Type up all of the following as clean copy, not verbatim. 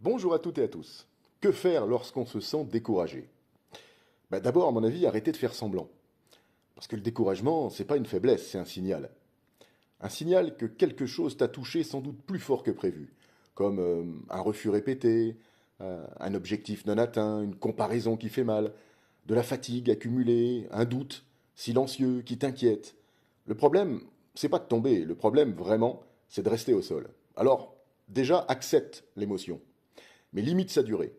Bonjour à toutes et à tous. Que faire lorsqu'on se sent découragé? D'abord, à mon avis, arrêtez de faire semblant. Parce que le découragement, c'est pas une faiblesse, c'est un signal. Un signal que quelque chose t'a touché sans doute plus fort que prévu. Comme un refus répété, un objectif non atteint, une comparaison qui fait mal, de la fatigue accumulée, un doute silencieux qui t'inquiète. Le problème, c'est pas de tomber, le problème vraiment, c'est de rester au sol. Alors, déjà, accepte l'émotion, mais limite sa durée.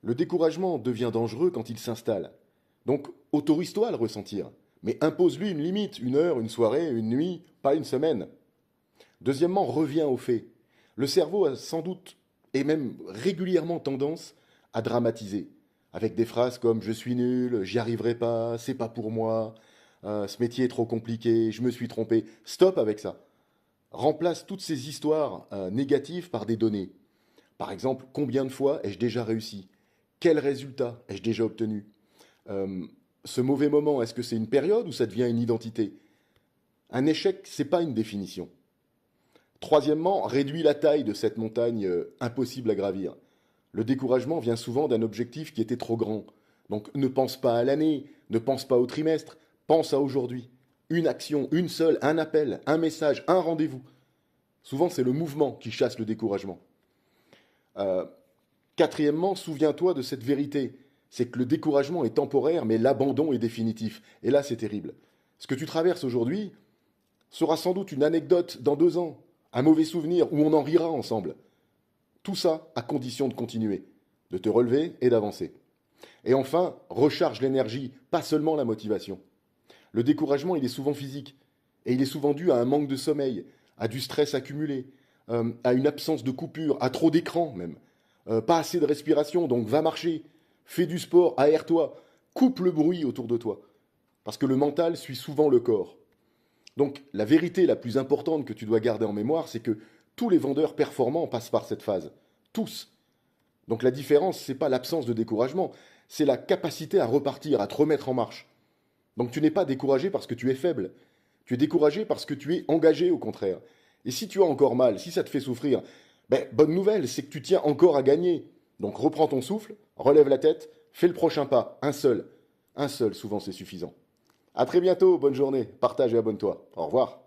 Le découragement devient dangereux quand il s'installe. Donc autorise-toi à le ressentir, mais impose-lui une limite, une heure, une soirée, une nuit, pas une semaine. Deuxièmement, reviens aux faits. Le cerveau a sans doute et même régulièrement tendance à dramatiser, avec des phrases comme je suis nul, j'y arriverai pas, c'est pas pour moi, ce métier est trop compliqué, je me suis trompé. Stop avec ça. Remplace toutes ces histoires négatives par des données. Par exemple, combien de fois ai-je déjà réussi? Quel résultat ai-je déjà obtenu? Euh, Ce mauvais moment, est-ce que c'est une période ou ça devient une identité? Un échec, c'est pas une définition. Troisièmement, réduis la taille de cette montagne impossible à gravir. Le découragement vient souvent d'un objectif qui était trop grand. Donc ne pense pas à l'année, ne pense pas au trimestre, pense à aujourd'hui. Une action, une seule, un appel, un message, un rendez-vous. Souvent, c'est le mouvement qui chasse le découragement. Euh, Quatrièmement, souviens-toi de cette vérité. C'est que le découragement est temporaire, mais l'abandon est définitif. Et là, c'est terrible. Ce que tu traverses aujourd'hui sera sans doute une anecdote dans 2 ans, un mauvais souvenir où on en rira ensemble. Tout ça à condition de continuer, de te relever et d'avancer. Et enfin, recharge l'énergie, pas seulement la motivation. Le découragement, il est souvent physique. Et il est souvent dû à un manque de sommeil, à du stress accumulé, à une absence de coupure, à trop d'écran même. Pas assez de respiration, donc va marcher, fais du sport, aère-toi, coupe le bruit autour de toi. Parce que le mental suit souvent le corps. Donc la vérité la plus importante que tu dois garder en mémoire, c'est que tous les vendeurs performants passent par cette phase. Tous. Donc la différence, c'est pas l'absence de découragement, c'est la capacité à repartir, à te remettre en marche. Donc tu n'es pas découragé parce que tu es faible. Tu es découragé parce que tu es engagé au contraire. Et si tu as encore mal, si ça te fait souffrir, bonne nouvelle, c'est que tu tiens encore à gagner. Donc reprends ton souffle, relève la tête, fais le prochain pas, un seul. Un seul, souvent c'est suffisant. À très bientôt, bonne journée, partage et abonne-toi. Au revoir.